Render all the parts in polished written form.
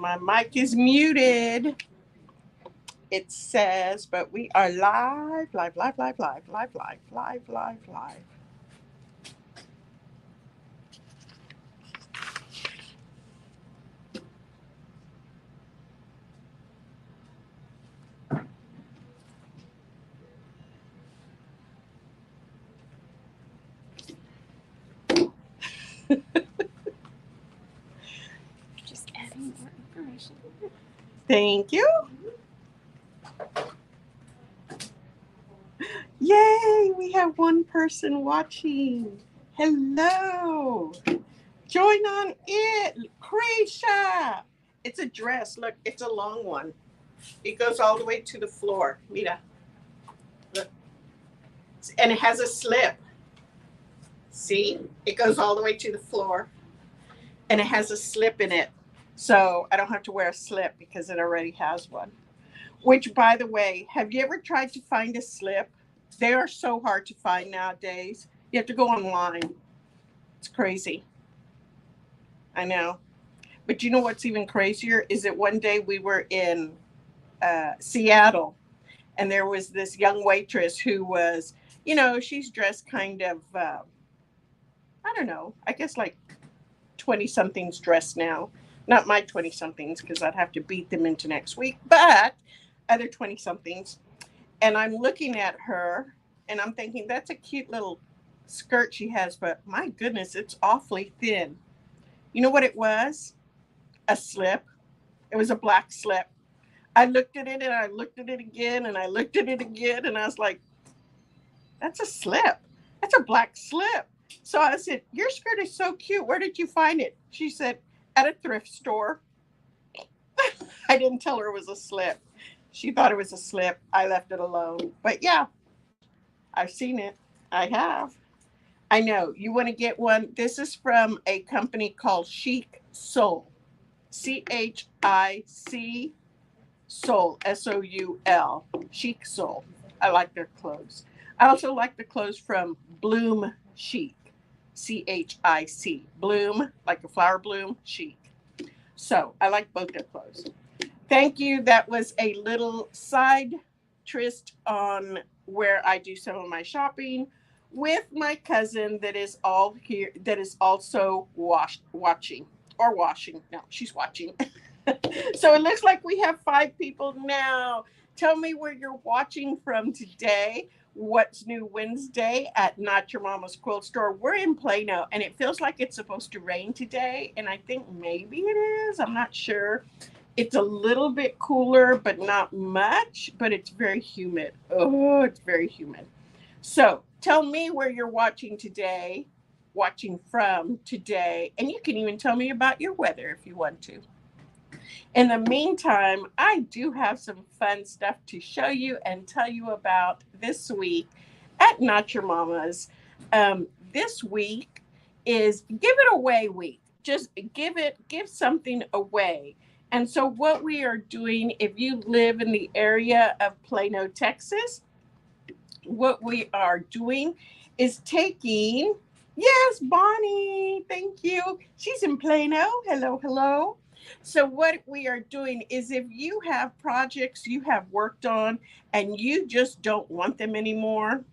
My mic is muted. It says, but we are live, live, live, live, live, live, live, live, live, live. Just adding more information. Thank you. Yay, we have one person watching. Hello. Join on it. Krisha. It's a dress. Look, it's a long one. It goes all the way to the floor. Mira. Look. And it has a slip. See? It goes all the way to the floor. And it has a slip in it. So I don't have to wear a slip because it already has one. Which, by the way, have you ever tried to find a slip? They are so hard to find nowadays. You have to go online. It's crazy. I know. But you know what's even crazier is that one day we were in Seattle, and there was this young waitress who was, she's dressed kind of, I don't know, I guess like 20 somethings dressed now. Not my 20 somethings because I'd have to beat them into next week, but other 20 somethings. And I'm looking at her and I'm thinking, that's a cute little skirt she has, but my goodness, it's awfully thin. You know what it was? A slip. It was a black slip. I looked at it and I looked at it again and I looked at it again and I was like, that's a slip. That's a black slip. So I said, your skirt is so cute. Where did you find it? She said, at a thrift store. I didn't tell her it was a slip. She thought it was a slip. I left it alone. But yeah, I've seen it. I have. I know. You want to get one? This is from a company called Chic Soul. CHIC Soul. SOUL. Chic Soul. I like their clothes. I also like the clothes from Bloom Chic. CHIC. Bloom, like a flower bloom, chic. So I like both their clothes. Thank you. That was a little side tryst on where I do some of my shopping with my cousin that is all here, that is also watching or washing. No, she's watching. So it looks like we have 5 people now. Tell me where you're watching from today. What's new Wednesday at Not Your Mama's Quilt Store? We're in Plano and it feels like it's supposed to rain today. And I think maybe it is. I'm not sure. It's a little bit cooler, but not much, but it's very humid. Oh, it's very humid. So tell me where you're watching today, watching from today, and you can even tell me about your weather if you want to. In the meantime, I do have some fun stuff to show you and tell you about this week at Not Your Mama's. This week is Give It Away Week. Just give something away. And so, what we are doing, if you live in the area of Plano, Texas, what we are doing is taking, yes, Bonnie, thank you. She's in Plano. Hello, hello. So, what we are doing is if you have projects you have worked on and you just don't want them anymore,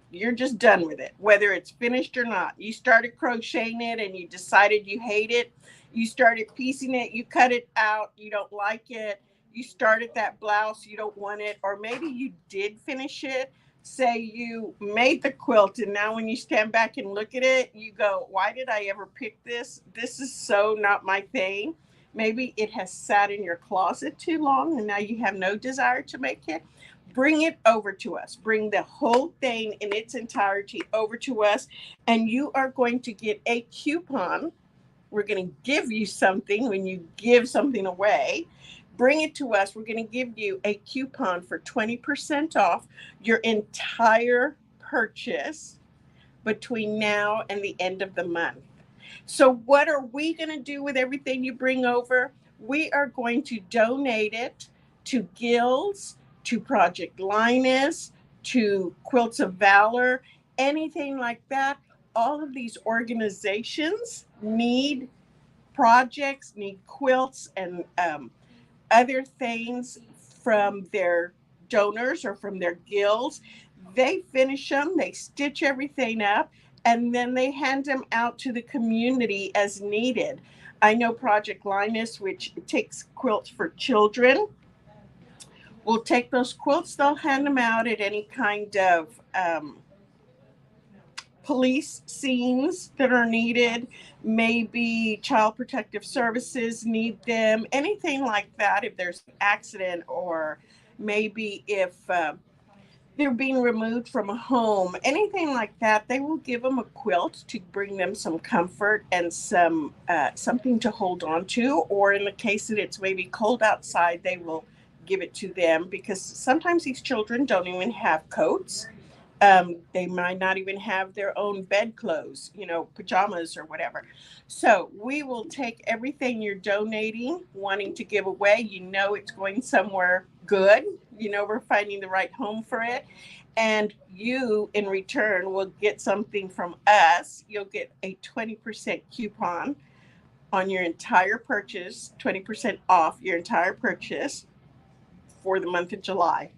you're just done with it, whether it's finished or not. You started crocheting it and you decided you hate it. You started piecing it, you cut it out, you don't like it. You started that blouse, you don't want it, or maybe you did finish it. Say you made the quilt, and now when you stand back and look at it, you go, why did I ever pick this? This is so not my thing. Maybe it has sat in your closet too long and now you have no desire to make it. Bring it over to us. Bring the whole thing in its entirety over to us, and you are going to get a coupon. We're going to give you something when you give something away. Bring it to us. We're going to give you a coupon for 20% off your entire purchase between now and the end of the month. So, what are we going to do with everything you bring over? We are going to donate it to Guilds, to Project Linus, to Quilts of Valor, anything like that. All of these organizations need projects, need quilts and other things from their donors or from their guilds, they finish them, they stitch everything up, and then they hand them out to the community as needed. I know Project Linus, which takes quilts for children, will take those quilts, they'll hand them out at any kind of police scenes that are needed, maybe child protective services need them, anything like that. If there's an accident, or maybe if they're being removed from a home, anything like that, they will give them a quilt to bring them some comfort and some something to hold on to. Or in the case that it's maybe cold outside, they will give it to them, because sometimes these children don't even have coats. They might not even have their own bedclothes, pajamas or whatever. So we will take everything you're donating, wanting to give away. It's going somewhere good. We're finding the right home for it. And you, in return, will get something from us. You'll get a 20% coupon on your entire purchase, 20% off your entire purchase for the month of July.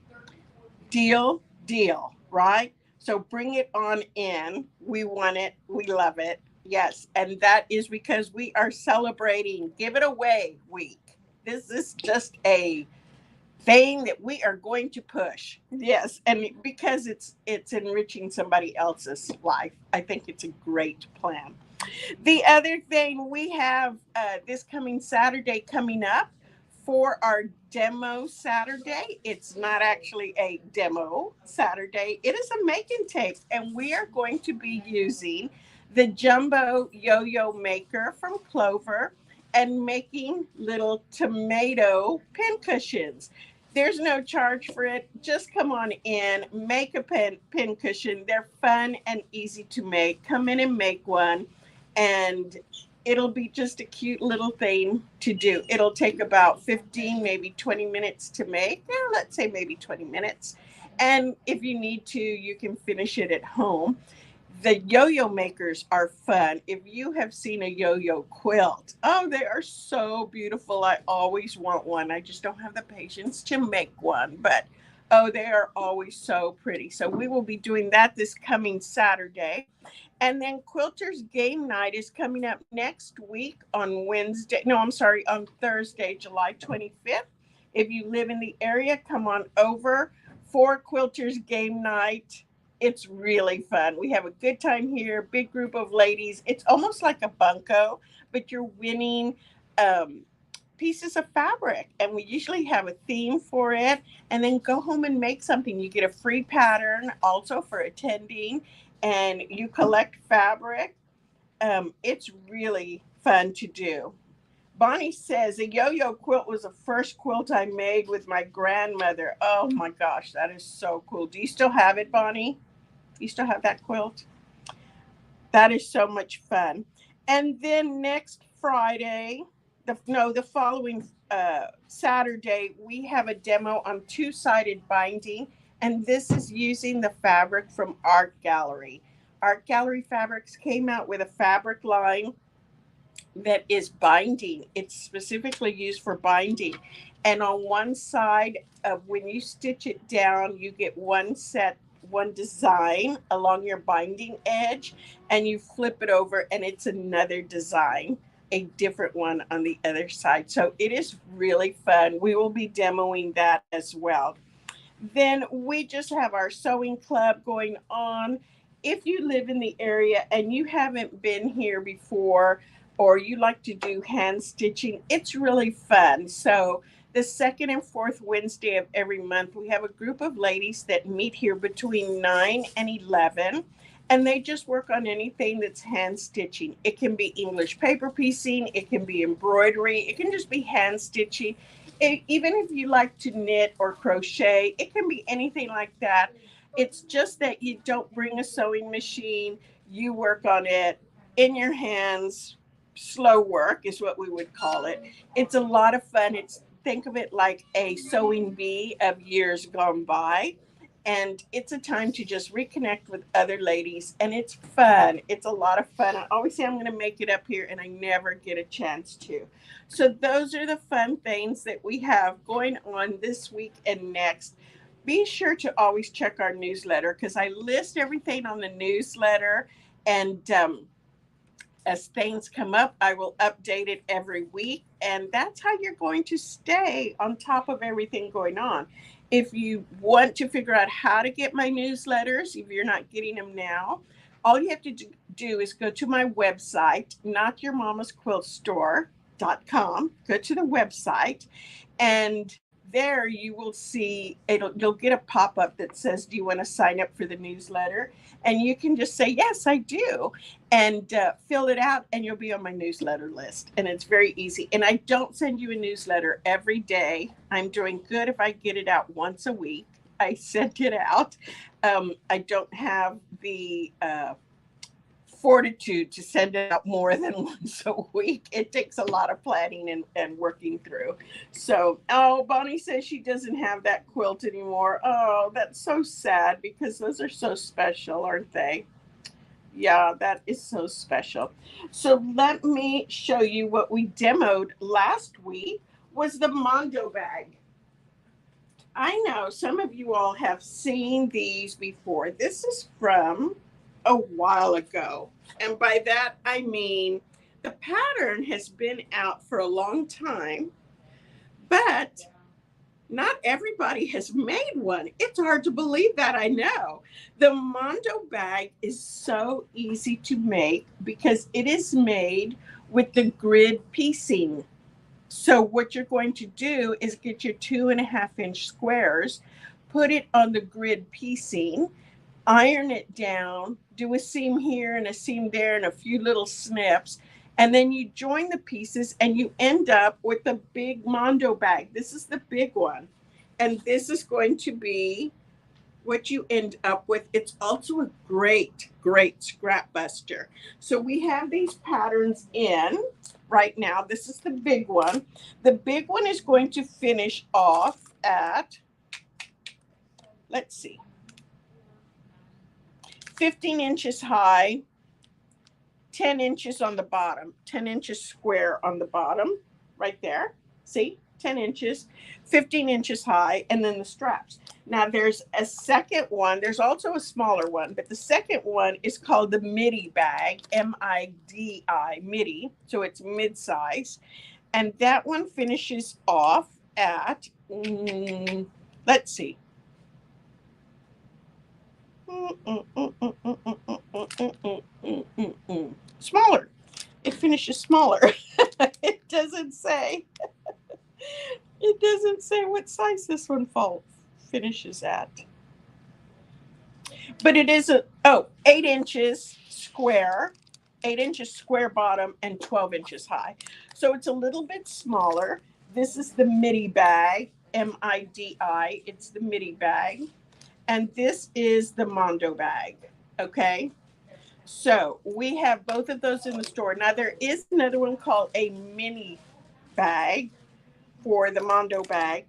Deal, right? So bring it on in. We want it. We love it. Yes. And that is because we are celebrating Give It Away Week. This is just a thing that we are going to push. Yes. And because it's enriching somebody else's life. I think it's a great plan. The other thing we have this coming Saturday coming up for our demo Saturday. It's not actually a demo Saturday. It is a make and take, and we are going to be using the jumbo yo-yo maker from Clover and making little tomato pin cushions. There's no charge for it. Just come on in, make a pin cushion. They're fun and easy to make. Come in and make one, and it'll be just a cute little thing to do. It'll take about 15, maybe 20 minutes to make. Let's say maybe 20 minutes. And if you need to, you can finish it at home. The yo-yo makers are fun. If you have seen a yo-yo quilt, oh, they are so beautiful. I always want one. I just don't have the patience to make one, but oh, they are always so pretty. So we will be doing that this coming Saturday. And then Quilters Game Night is coming up next week on Wednesday. No, I'm sorry, on Thursday, July 25th. If you live in the area, come on over for Quilters Game Night. It's really fun. We have a good time here, big group of ladies. It's almost like a bunco, but you're winning pieces of fabric. And we usually have a theme for it. And then go home and make something. You get a free pattern also for attending, and you collect fabric. It's really fun to do. Bonnie says a yo-yo quilt was the first quilt I made with my grandmother. Oh my gosh, that is so cool. Do you still have it, Bonnie? You still have that quilt? That is so much fun. And then next Friday, the following Saturday, we have a demo on two-sided binding, and this is using the fabric from Art Gallery. Art Gallery Fabrics came out with a fabric line that is binding. It's specifically used for binding. And on one side of when you stitch it down, you get one design along your binding edge, and you flip it over and it's another design, a different one on the other side. So it is really fun. We will be demoing that as well. Then we just have our sewing club going on. If you live in the area and you haven't been here before, or you like to do hand stitching, it's really fun. So the second and fourth Wednesday of every month, we have a group of ladies that meet here between 9 and 11, and they just work on anything that's hand stitching. It can be English paper piecing, it can be embroidery, it can just be hand stitching. Even if you like to knit or crochet, it can be anything like that. It's just that you don't bring a sewing machine, you work on it in your hands. Slow work is what we would call it. It's a lot of fun. Think of it like a sewing bee of years gone by. And it's a time to just reconnect with other ladies, and it's fun. It's a lot of fun. I always say I'm going to make it up here, and I never get a chance to. So those are the fun things that we have going on this week and next. Be sure to always check our newsletter because I list everything on the newsletter. And as things come up, I will update it every week. And that's how you're going to stay on top of everything going on. If you want to figure out how to get my newsletters, if you're not getting them now, all you have to do is go to my website, notyourmamasquiltstore.com. Go to the website, and there you will see you'll get a pop-up that says, do you want to sign up for the newsletter? And you can just say, yes, I do, and fill it out, and you'll be on my newsletter list. And it's very easy. And I don't send you a newsletter every day. I'm doing good if I get it out once a week. I send it out. I don't have the fortitude to send it out more than once a week. It takes a lot of planning and working through. So, oh, Bonnie says she doesn't have that quilt anymore. Oh, that's so sad because those are so special, aren't they? Yeah, that is so special. So let me show you what we demoed last week was the Mondo bag. I know some of you all have seen these before. This is from a while ago. And by that, I mean the pattern has been out for a long time, but not everybody has made one. It's hard to believe that, I know. The Mondo bag is so easy to make because it is made with the grid piecing. So what you're going to do is get your 2.5-inch squares, put it on the grid piecing, iron it down, do a seam here and a seam there and a few little snips, and then you join the pieces and you end up with a big Mondo bag. This is the big one. And this is going to be what you end up with. It's also a great, great scrap buster. So we have these patterns in right now. This is the big one. The big one is going to finish off at, let's see, 15 inches high, 10 inches on the bottom, 10 inches square on the bottom, right there. See, 10 inches, 15 inches high, and then the straps. Now there's a second one. There's also a smaller one, but the second one is called the midi bag, M-I-D-I, midi. So it's mid-size. And that one finishes off at, let's see, smaller. It finishes smaller. It doesn't say. It doesn't say what size this one finishes at. But it is 8 inches square, 8 inches square bottom, and 12 inches high. So it's a little bit smaller. This is the midi bag, M-I-D-I. It's the midi bag. And this is the Mondo bag. Okay. So we have both of those in the store. Now there is another one called a mini bag for the Mondo bag.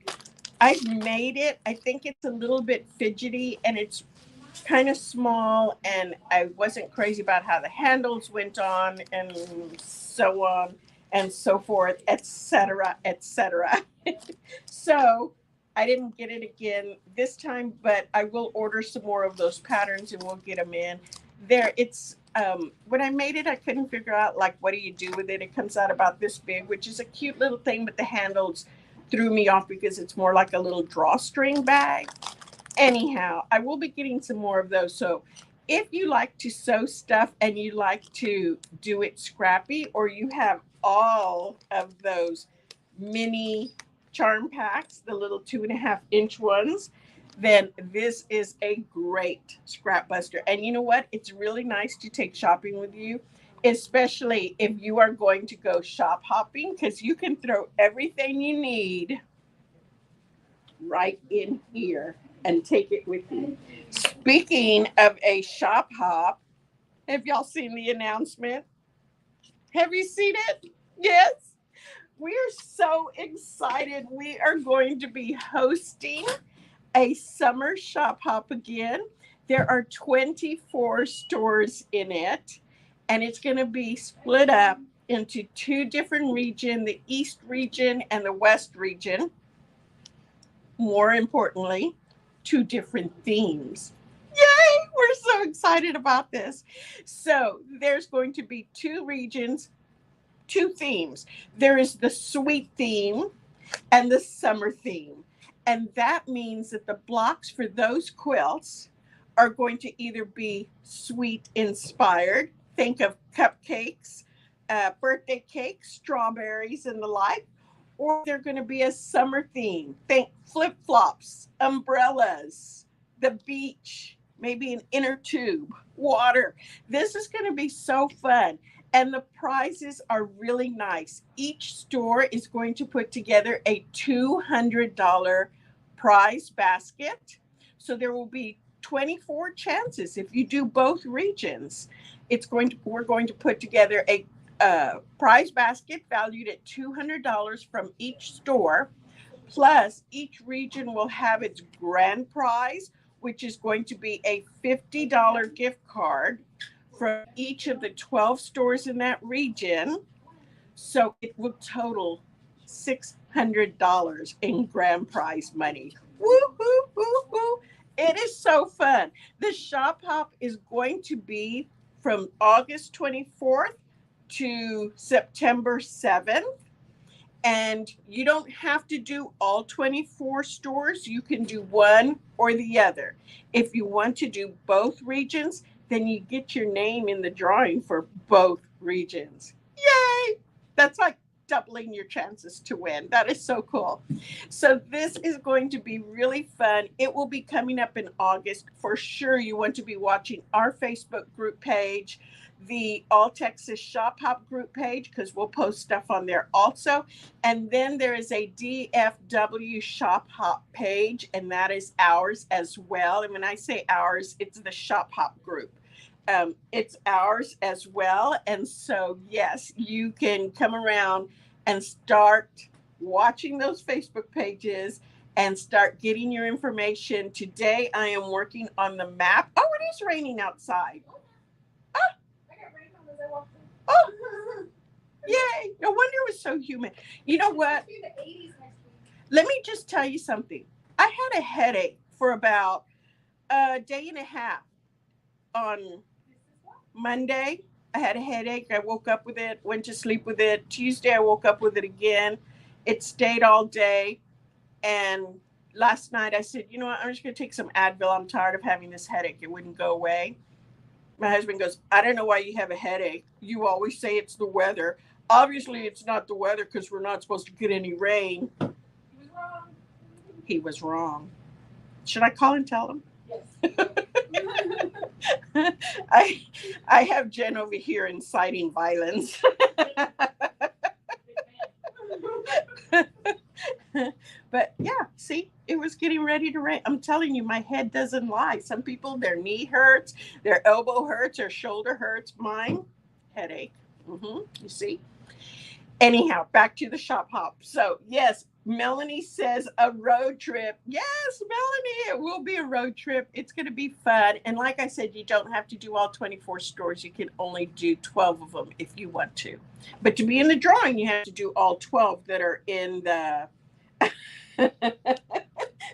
I've made it. I think it's a little bit fidgety and it's kind of small, and I wasn't crazy about how the handles went on and so on and so forth, etc., etc. So I didn't get it again this time, but I will order some more of those patterns and we'll get them in. There, it's when I made it, I couldn't figure out like what do you do with it. It comes out about this big, which is a cute little thing, but the handles threw me off because it's more like a little drawstring bag. Anyhow, I will be getting some more of those. So if you like to sew stuff and you like to do it scrappy, or you have all of those mini charm packs, the little 2.5-inch ones, then this is a great scrap buster. And you know what? It's really nice to take shopping with you, especially if you are going to go shop hopping, because you can throw everything you need right in here and take it with you. Speaking of a shop hop, have y'all seen the announcement? Have you seen it? Yes. We are so excited. We are going to be hosting a summer shop hop again. There are 24 stores in it, and it's going to be split up into two different regions, the East region and the West region. More importantly, two different themes. Yay! We're so excited about this. So there's going to be two regions, two themes. There is the sweet theme and the summer theme. And that means that the blocks for those quilts are going to either be sweet inspired, think of cupcakes, birthday cakes, strawberries, and the like, or they're going to be a summer theme. Think flip flops, umbrellas, the beach, maybe an inner tube, water. This is going to be so fun. And the prizes are really nice. Each store is going to put together a $200 prize basket. So there will be 24 chances if you do both regions. We're going to put together a prize basket valued at $200 from each store. Plus, each region will have its grand prize, which is going to be a $50 gift card from each of the 12 stores in that region. So it will total $600 in grand prize money. Woo, woo, woo, woo. It is so fun. The shop hop is going to be from August 24th to September 7th. And you don't have to do all 24 stores. You can do one or the other. If you want to do both regions, then you get your name in the drawing for both regions. Yay! That's like doubling your chances to win. That is so cool. So this is going to be really fun. It will be coming up in August. For sure, you want to be watching our Facebook group page, the All Texas Shop Hop group page, because we'll post stuff on there also. And then there is a DFW Shop Hop page, and that is ours as well. And when I say ours, it's the Shop Hop group. It's ours as well. And so, yes, you can come around and start watching those Facebook pages and start getting your information. Today, I am working on the map. Oh, it is raining outside. Oh, yay. No wonder it was so humid. You know what? Let me just tell you something. I had a headache for about a day and a half on Monday. I had a headache. I woke up with it, went to sleep with it. Tuesday, I woke up with it again. It stayed all day. And last night, I said, you know what? I'm just going to take some Advil. I'm tired of having this headache. It wouldn't go away. My husband goes, I don't know why you have a headache. You always say it's the weather. Obviously, it's not the weather because we're not supposed to get any rain. He was wrong. He was wrong. Should I call and tell him? Yes. I have Jen over here inciting violence. But yeah, see, it was getting ready to rain. I'm telling you, my head doesn't lie. Some people, their knee hurts, their elbow hurts, their shoulder hurts. Mine, headache. You see? Anyhow, back to the shop hop. So, yes, Melanie says a road trip. Yes, Melanie, it will be a road trip. It's going to be fun. And like I said, you don't have to do all 24 stores. You can only do 12 of them if you want to. But to be in the drawing, you have to do all 12 that are in the...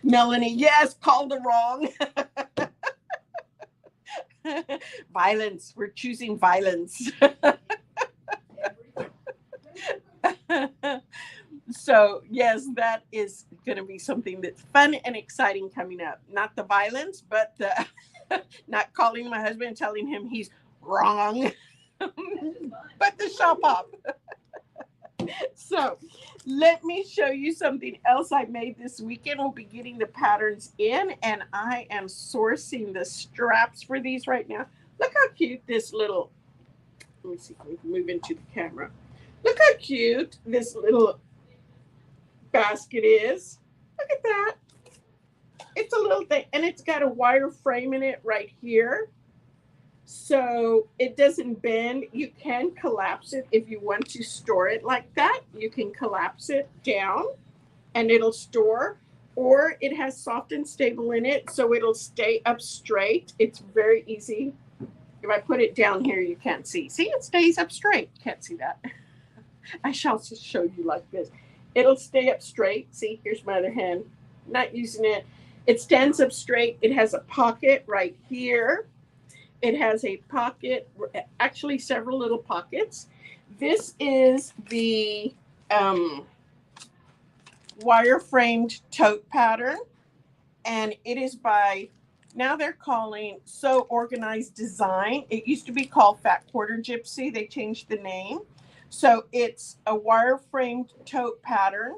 Melanie, yes, called the wrong. Violence. We're choosing violence. So, yes, that is going to be something that's fun and exciting coming up. Not the violence, but the not calling my husband and telling him he's wrong, but the shop hop. So, let me show you something else I made this weekend. We'll be getting the patterns in, and I am sourcing the straps for these right now. Look how cute this little, let me see if we can move into the camera. Look how cute this little basket is. Look at that. It's a little thing, and it's got a wire frame in it right here. So it doesn't bend. You can collapse it if you want to store it like that. You can collapse it down and it'll store. or it has soft and stable in it, so it'll stay up straight. It's very easy. If I put it down here, you can't see. See, it stays up straight. Can't see that. I shall just show you like this. It'll stay up straight. See, here's my other hand. Not using it. It stands up straight. It has a pocket right here. It has a pocket, actually several little pockets. This is the wire framed tote pattern, and it is by, now they're calling So Organized Design. It used to be called Fat Quarter Gypsy. They changed the name. So it's a wire framed tote pattern,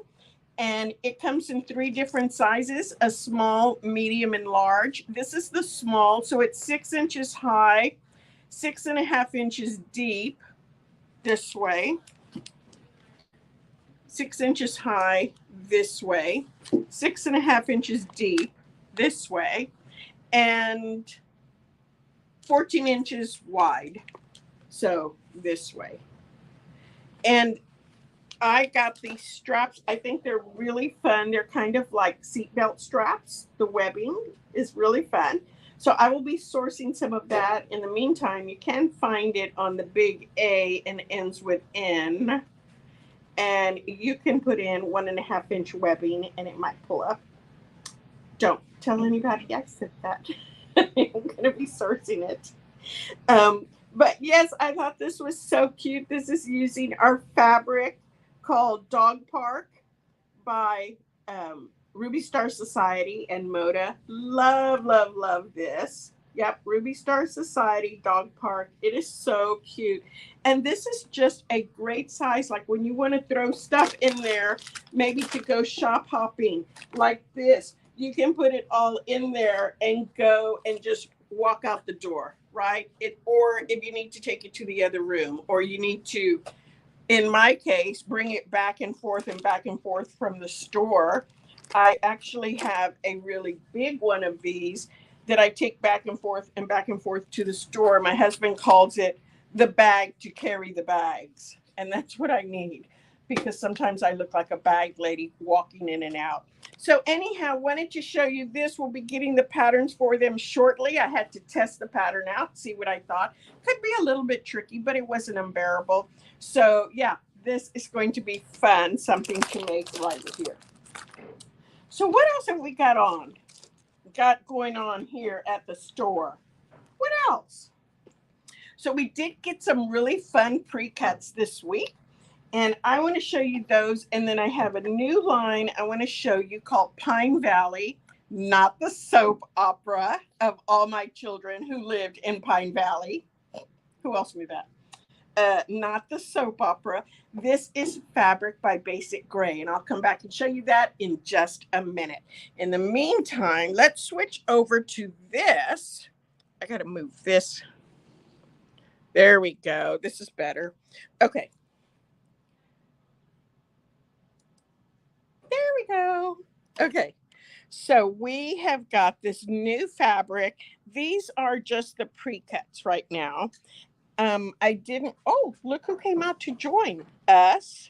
and it comes in 3 different sizes: a small, medium, and large. This is the small, so it's 6 inches high, 6.5 inches deep this way, 6 inches high this way, 6.5 inches deep this way, and 14 inches wide, so this way. And I got these straps. I think they're really fun. They're kind of like seatbelt straps. The webbing is really fun. So I will be sourcing some of that. In the meantime, you can find it on the big A and ends with N. And you can put in 1.5 inch webbing and it might pull up. Don't tell anybody I said that. I'm going to be sourcing it. But yes, I thought this was so cute. This is using our fabric called Dog Park by Ruby Star Society and Moda. Love, love, love this. Yep, Ruby Star Society Dog Park. It is so cute. And this is just a great size, like when you want to throw stuff in there, maybe to go shop hopping like this. You can put it all in there and go and just walk out the door, right? Or if you need to take it to the other room, or you need to, in my case, bring it back and forth from the store. I actually have a really big one of these that I take back and forth to the store. My husband calls it the bag to carry the bags. And that's what I need, because sometimes I look like a bag lady walking in and out. So anyhow, wanted to show you this. We'll be getting the patterns for them shortly. I had to test the pattern out, see what I thought. Could be a little bit tricky, but it wasn't unbearable. So yeah, this is going to be fun, something to make right here. So what else have we got going on here at the store? What else? So we did get some really fun pre-cuts this week, and I want to show you those. And then I have a new line I want to show you called Pine Valley, not the soap opera of all my children who lived in Pine Valley. Who else knew that? Not the soap opera. This is fabric by Basic Gray, and I'll come back and show you that in just a minute. In the meantime, let's switch over to this. I got to move this. There we go. This is better. Okay. There we go. Okay. So we have got this new fabric. These are just the pre-cuts right now. Look who came out to join us.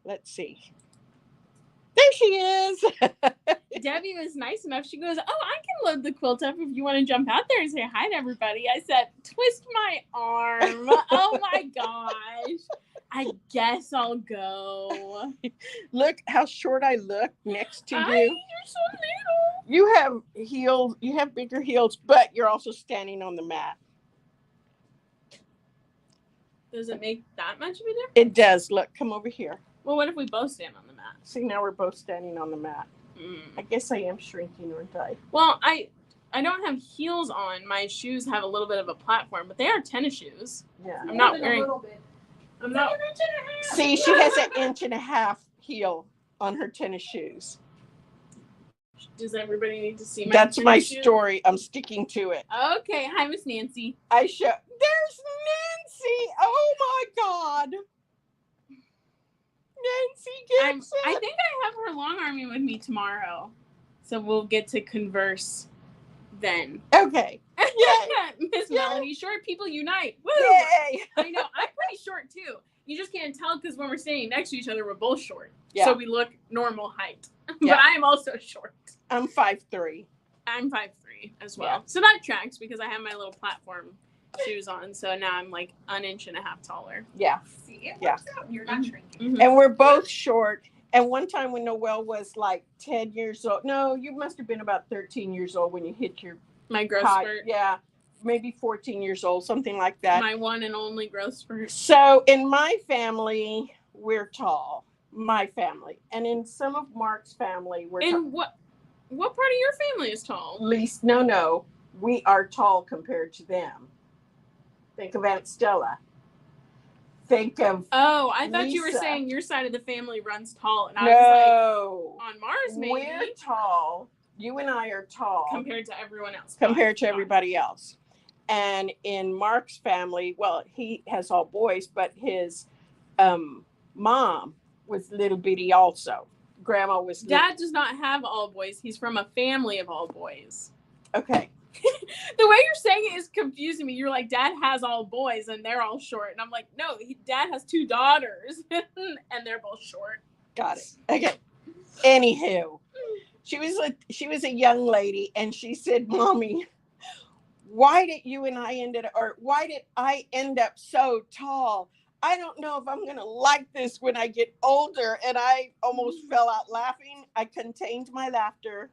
Let's see. There she is. Debbie was nice enough. She goes, "Oh, I can load the quilt up if you want to jump out there and say hi to everybody." I said, "Twist my arm." Oh my gosh. I guess I'll go. Look how short I look next to you. You're so little. You have heels. You have bigger heels, but you're also standing on the mat. Does it make that much of a difference? It does. Look, come over here. Well, what if we both stand on the mat? See, now we're both standing on the mat. I guess I am shrinking, aren't I? Well, I don't have heels on. My shoes have a little bit of a platform, but they are tennis shoes. Yeah. I'm not wearing. I'm not. See, she has an 1.5 inch heel on her tennis shoes. Does everybody need to see my That's my shoes? story. I'm sticking to it. Okay. Hi, Miss Nancy. There's Nancy. Oh my God. Nancy Gibson. I think I have her long arming with me tomorrow. So we'll get to converse then. Okay. Miss Melanie, short people unite. Woo! Yay. I know. I'm pretty short too. you just can't tell because when we're standing next to each other, we're both short. Yeah. So we look normal height. Yeah. But I am also short. I'm 5'3". I'm 5'3" as well. Yeah. So that tracks because I have my little platform shoes on. So now I'm like an inch and a half taller. Yeah. See, it Yeah. works out. You're not shrinking. Mm-hmm. And we're both short. And one time when Noelle was like 10 years old, no, you must have been about 13 years old when you hit your My growth height. spurt. Yeah, maybe 14 years old, something like that. My one and only growth spurt. So in my family, we're tall. My family. And in some of Mark's family, we're tall. And what part of your family is tall? Least, no, we are tall compared to them. Think of Aunt Stella. Think of Oh, I thought you were Lisa. saying your side of the family runs tall, and I no. was like, on Mars maybe. We're tall. You and I are tall compared to everyone else. compared to everybody else. And in Mark's family, well, he has all boys, but his mom was little bitty also. Grandma was little. Dad does not have all boys. He's from a family of all boys. Okay. The way you're saying it is confusing me. You're like, Dad has all boys and they're all short. And I'm like, no, Dad has 2 daughters and they're both short. Got it. Okay. Anywho, she was a young lady, and she said, "Mommy, why did I end up so tall? I don't know if I'm gonna like this when I get older." And I almost fell out laughing. I contained my laughter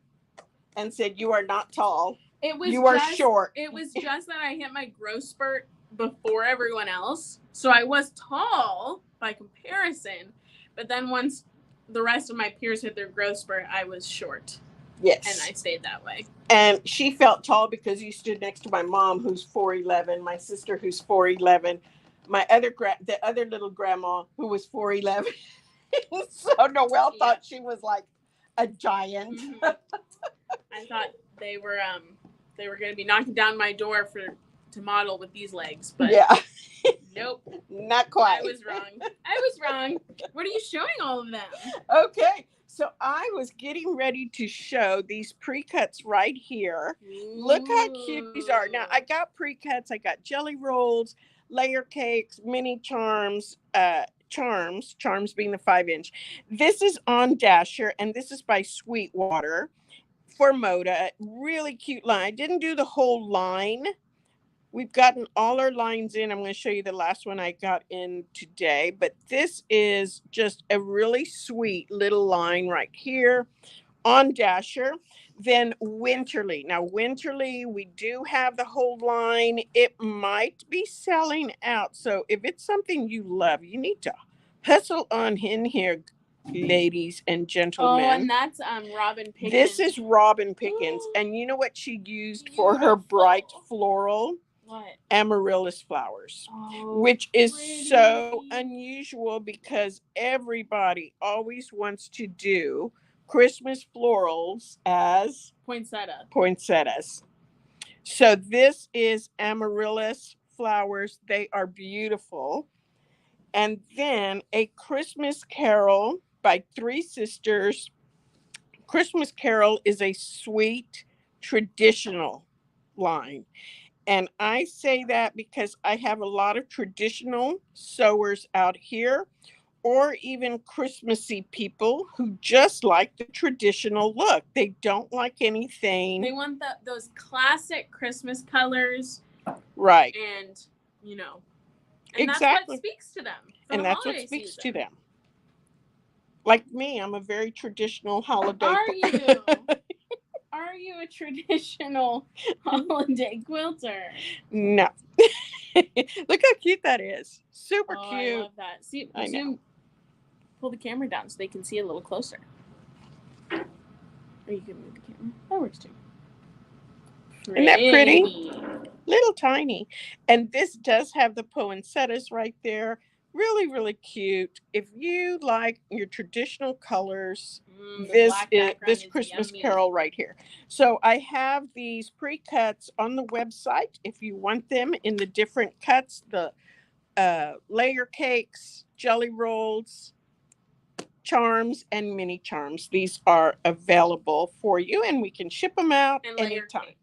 and said, "You are not tall. You are short." It was just that I hit my growth spurt before everyone else. So I was tall by comparison. But then once the rest of my peers hit their growth spurt, I was short. Yes. And I stayed that way. And she felt tall because you stood next to my mom, who's 4'11", my sister, who's 4'11", the other little grandma, who was 4'11". So Noelle thought she was like a giant. Mm-hmm. I thought they were going to be knocking down my door to model with these legs, but yeah. Nope. Not quite. I was wrong. What are you showing all of them? Okay. So I was getting ready to show these pre-cuts right here. Ooh. Look how cute these are. Now, I got pre-cuts. I got jelly rolls, layer cakes, mini charms, charms being the 5-inch. This is on Dasher, and this is by Sweetwater for Moda. Really cute line. I didn't do the whole line. We've gotten all our lines in. I'm going to show you the last one I got in today. But this is just a really sweet little line right here on Dasher. Then Winterly. Now, Winterly, we do have the whole line. It might be selling out. So if it's something you love, you need to hustle on in here, ladies and gentlemen. Oh, and that's Robin Pickens. This is Robin Pickens. And you know what she used for her bright floral? What? Amaryllis flowers, which is so unusual because everybody always wants to do Christmas florals as poinsettias. So this is amaryllis flowers. They are beautiful. And then A Christmas Carol by 3 Sisters. Christmas Carol is a sweet traditional line. And I say that because I have a lot of traditional sewers out here, or even Christmassy people who just like the traditional look. They don't like anything. They want those classic Christmas colors. Right. And, and exactly. That's what speaks to them. And that's what speaks to them. Like me, I'm a very traditional holiday. Are you? Are you a traditional holiday quilter? No. Look how cute that is. Super cute. I love that. See, pull the camera down so they can see a little closer. Or you can move the camera. That works too. Isn't that pretty? Little tiny. And this does have the poinsettias right there. Really, really cute. If you like your traditional colors, this Christmas Carol right here. So I have these pre-cuts on the website if you want them in the different cuts, the layer cakes, jelly rolls, charms, and mini charms. These are available for you, and we can ship them out anytime.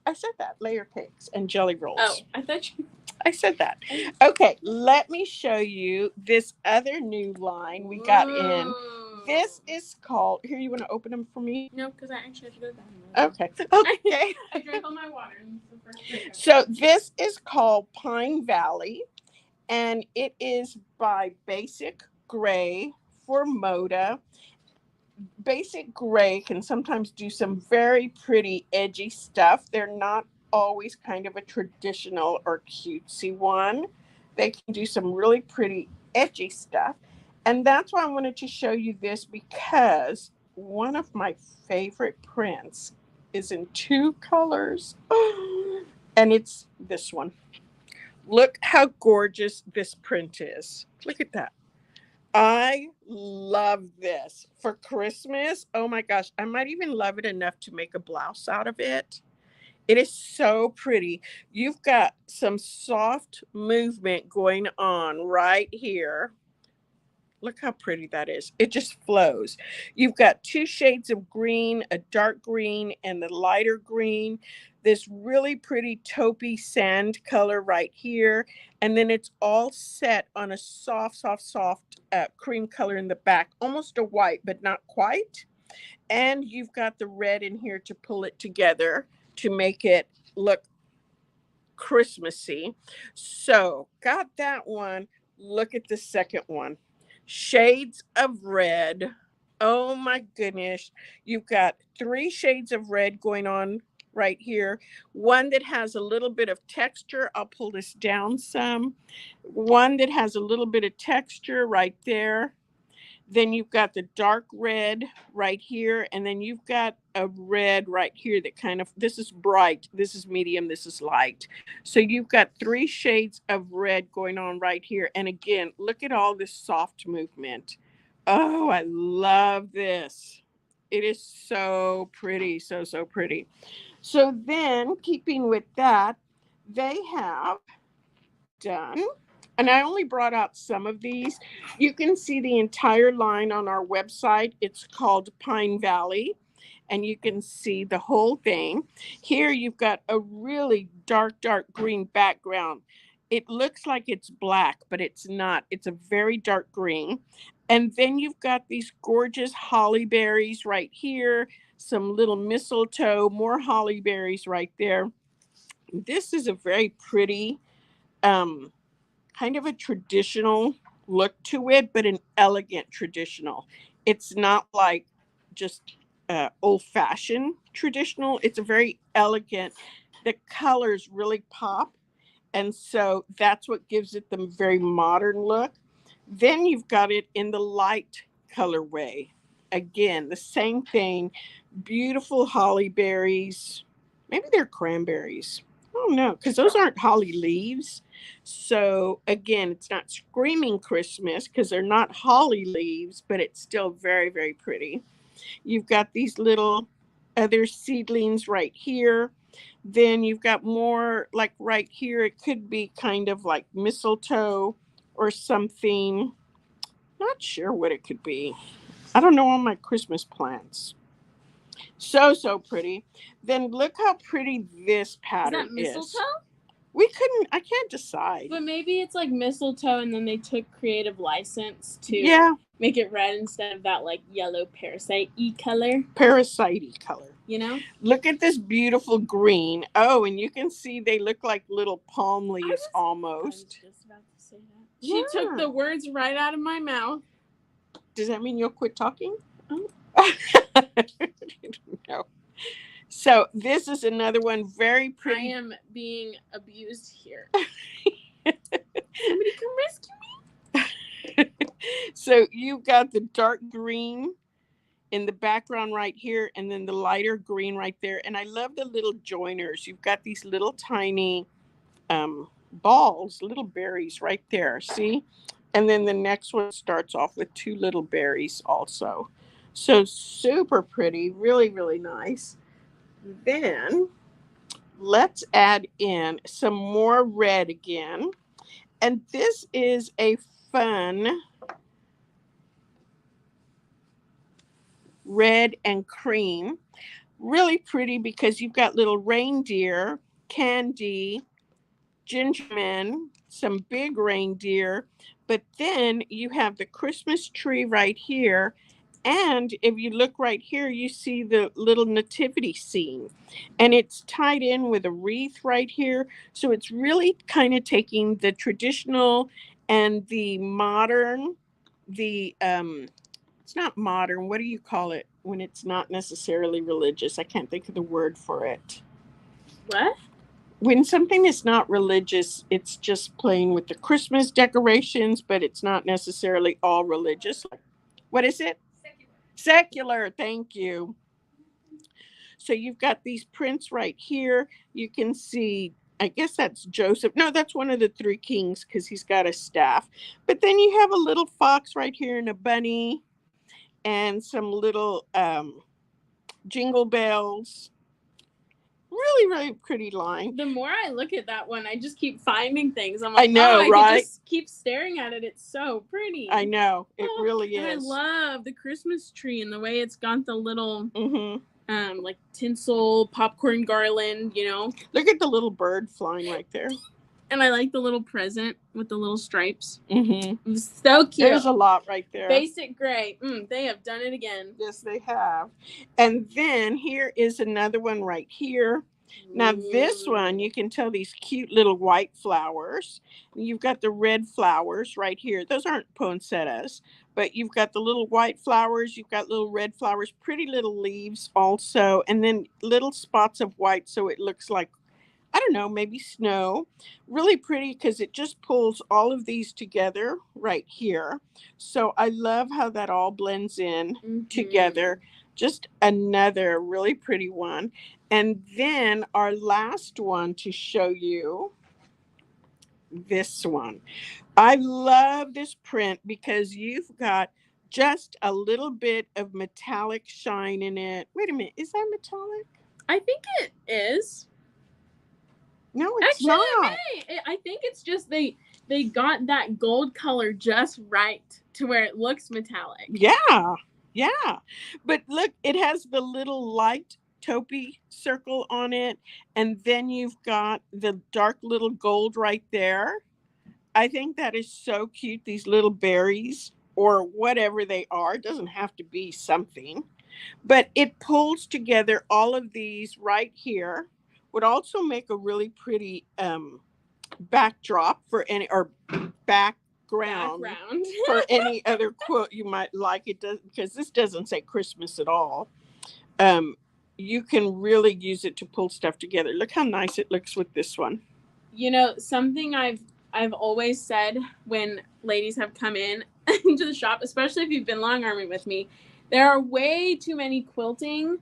I said that, layer cakes and jelly rolls. Oh, I thought you... I said that. Okay, let me show you this other new line we got in. This is called, here, you want to open them for me? No, because I actually have to go down. Okay. Okay. I drank all my water. So this is called Pine Valley, and it is by Basic Gray for Moda. Basic Gray can sometimes do some very pretty edgy stuff. They're not always kind of a traditional or cutesy one. They can do some really pretty edgy stuff. And that's why I wanted to show you this, because one of my favorite prints is in two colors. And it's this one. Look how gorgeous this print is. Look at that. I love this for Christmas. Oh my gosh, I might even love it enough to make a blouse out of it. It is so pretty. You've got some soft movement going on right here. Look how pretty that is. It just flows. You've got two shades of green, a dark green and the lighter green. This really pretty taupey sand color right here. And then it's all set on a soft cream color in the back. Almost a white, but not quite. And you've got the red in here to pull it together to make it look Christmassy. So got that one. Look at the second one. Shades of red. Oh my goodness. You've got three shades of red going on right here. One that has a little bit of texture. I'll pull this down some. One that has a little bit of texture right there. Then you've got the dark red right here. And then you've got a red right here that kind of, this is bright, this is medium, this is light. So you've got three shades of red going on right here. And again, look at all this soft movement. Oh, I love this. It is so pretty, so pretty. So then, keeping with that, they have done, and I only brought out some of these. You can see the entire line on our website. It's called Pine Valley, and you can see the whole thing. Here you've got a really dark green background. It looks like it's black, but it's not. It's a very dark green. And then you've got these gorgeous holly berries right here, some little mistletoe, more holly berries right there. This is a very pretty, kind of a traditional look to it, but an elegant traditional. It's not like just old-fashioned traditional. It's a very elegant. The colors really pop, and so that's what gives it the very modern look. Then you've got it in the light colorway. Again, the same thing. Beautiful holly berries. Maybe they're cranberries. Oh no, because those aren't holly leaves. So again, it's not screaming Christmas because they're not holly leaves, but it's still very pretty. You've got these little other seedlings right here. Then you've got more like right here. It could be kind of like mistletoe or something. Not sure what it could be. I don't know all my Christmas plants. So pretty. Then look how pretty this pattern is. That mistletoe? I can't decide. But maybe it's like mistletoe and then they took creative license to make it red instead of that like yellow parasite-y color. Parasite-y color. You know? Look at this beautiful green. Oh, and you can see they look like little palm leaves almost. I was just about to say that. She took the words right out of my mouth. Does that mean you'll quit talking? Oh. No. So this is another one, very pretty. I am being abused here. Somebody come rescue me. So you've got the dark green in the background right here, and then the lighter green right there. And I love the little joiners. You've got these little tiny balls, little berries right there. See? And then the next one starts off with two little berries also. So super pretty, really nice. Then let's add in some more red again. And this is a fun red and cream. Really pretty because you've got little reindeer, candy, gingermen, some big reindeer, but then you have the Christmas tree right here. And if you look right here, you see the little nativity scene, and it's tied in with a wreath right here. So it's really kind of taking the traditional and the modern, it's not modern. What do you call it when it's not necessarily religious? I can't think of the word for it. What? When something is not religious, it's just playing with the Christmas decorations, but it's not necessarily all religious. What is it? Secular. Thank you. So you've got these prints right here. You can see, I guess that's Joseph. No, that's one of the three kings because he's got a staff. But then you have a little fox right here and a bunny and some little jingle bells. Really, really pretty line. The more I look at that one, I just keep finding things. I'm I like, know, I right? could just keep staring at it. It's so pretty. I know. It really and is. I love the Christmas tree and the way it's got the little Mm-hmm. like tinsel popcorn garland, you know. Look at the little bird flying right there. And I like the little present with the little stripes. Mm-hmm. So cute. There's a lot right there. Basic gray. They have done it again. Yes, they have. And then here is another one right here. Now this one, you can tell these cute little white flowers. You've got the red flowers right here. Those aren't poinsettias, but you've got the little white flowers. You've got little red flowers, pretty little leaves also, and then little spots of white so it looks like, I don't know, maybe snow. Really pretty because it just pulls all of these together right here. So I love how that all blends in together. Just another really pretty one. And then our last one to show you, this one. I love this print because you've got just a little bit of metallic shine in it. Wait a minute, is that metallic? I think it is. No, it's actually not. I think it's just they got that gold color just right to where it looks metallic. Yeah. But look, it has the little light taupey circle on it, and then you've got the dark little gold right there. I think that is so cute. These little berries or whatever they are, it doesn't have to be something, but it pulls together all of these right here. Would also make a really pretty backdrop for any, or background for any other quilt you might like. It does, because this doesn't say Christmas at all. You can really use it to pull stuff together. Look how nice it looks with this one. You know, something I've always said when ladies have come in into the shop, especially if you've been long arming with me, there are way too many quilting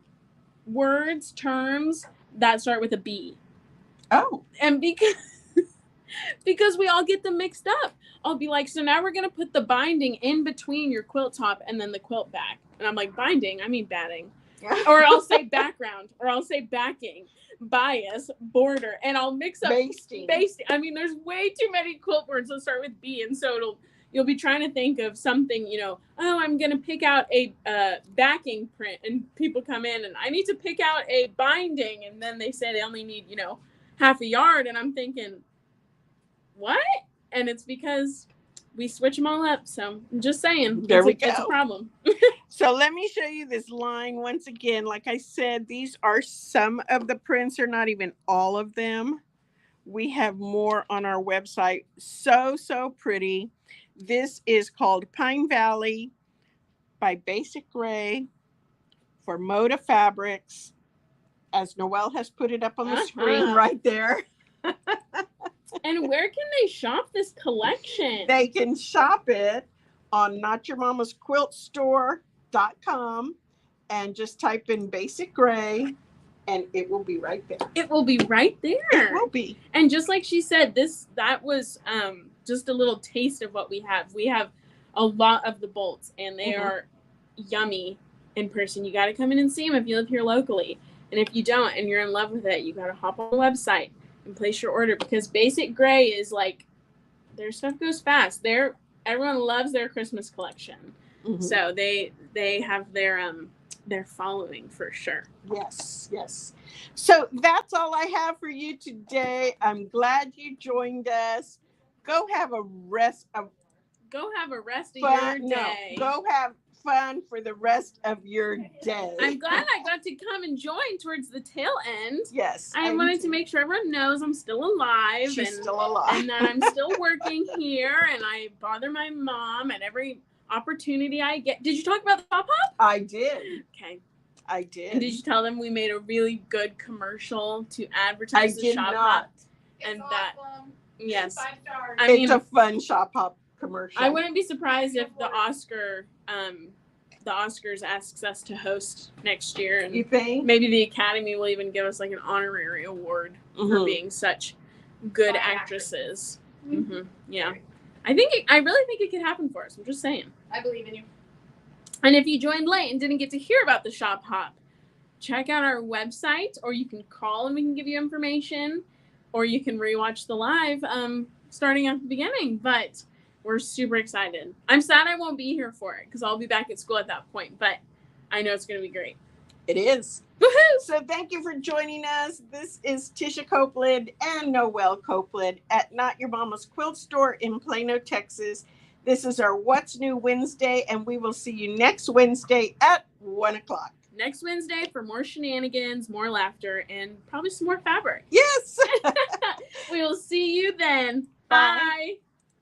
words, terms that start with a B. Oh. And because we all get them mixed up. I'll be like, so now we're going to put the binding in between your quilt top and then the quilt back. And I'm like, binding? I mean batting. Or I'll say background, or I'll say backing, bias, border, and I'll mix up basting. I mean, there's way too many quilt words that start with B, and so you'll be trying to think of something, you know, oh, I'm going to pick out a backing print, and people come in, and I need to pick out a binding, and then they say they only need, you know, half a yard, and I'm thinking, what? And it's because we switch them all up. So I'm just saying, there we go. It's a problem. So let me show you this line once again. Like I said, these are some of the prints, are not even all of them. We have more on our website. So pretty. This is called Pine Valley by Basic Gray for Moda Fabrics, as Noelle has put it up on the screen right there. And where can they shop this collection? They can shop it on notyourmamasquiltstore.com and just type in Basic Gray and it will be right there. It will be right there. It will be. And just like she said, that was just a little taste of what we have. We have a lot of the bolts, and they are yummy in person. You got to come in and see them if you live here locally. And if you don't and you're in love with it, you got to hop on the website and place your order, because Basic Gray is like, their stuff goes fast. Everyone loves their Christmas collection. So they have their their following for sure. Yes, yes. So that's all I have for you today. I'm glad you joined us. Go have a rest of Go have a rest of fun. your day. No, go have fun for the rest of your day. I'm glad I got to come and join towards the tail end. Yes. I wanted to make sure everyone knows I'm still alive. She's still alive. And that I'm still working here, and I bother my mom at every opportunity I get. Did you talk about the Shop Hop? I did. Okay. I did. And did you tell them we made a really good commercial to advertise the Shop Hop? And that, yes. 5 stars. It's a fun Shop Hop commercial. I wouldn't be surprised if the Oscars asks us to host next year, and you think? maybe the Academy will even give us like an honorary award for being such good actresses. Mm-hmm. Yeah, I really think it could happen for us. I'm just saying. I believe in you. And if you joined late and didn't get to hear about the Shop Hop, check out our website, or you can call and we can give you information, or you can rewatch the live starting at the beginning. But we're super excited. I'm sad I won't be here for it because I'll be back at school at that point, but I know it's going to be great. It is. Woohoo! So thank you for joining us. This is Tisha Copeland and Noelle Copeland at Not Your Mama's Quilt Store in Plano, Texas. This is our What's New Wednesday, and we will see you next Wednesday at 1 o'clock. Next Wednesday for more shenanigans, more laughter, and probably some more fabric. Yes! We will see you then. Bye.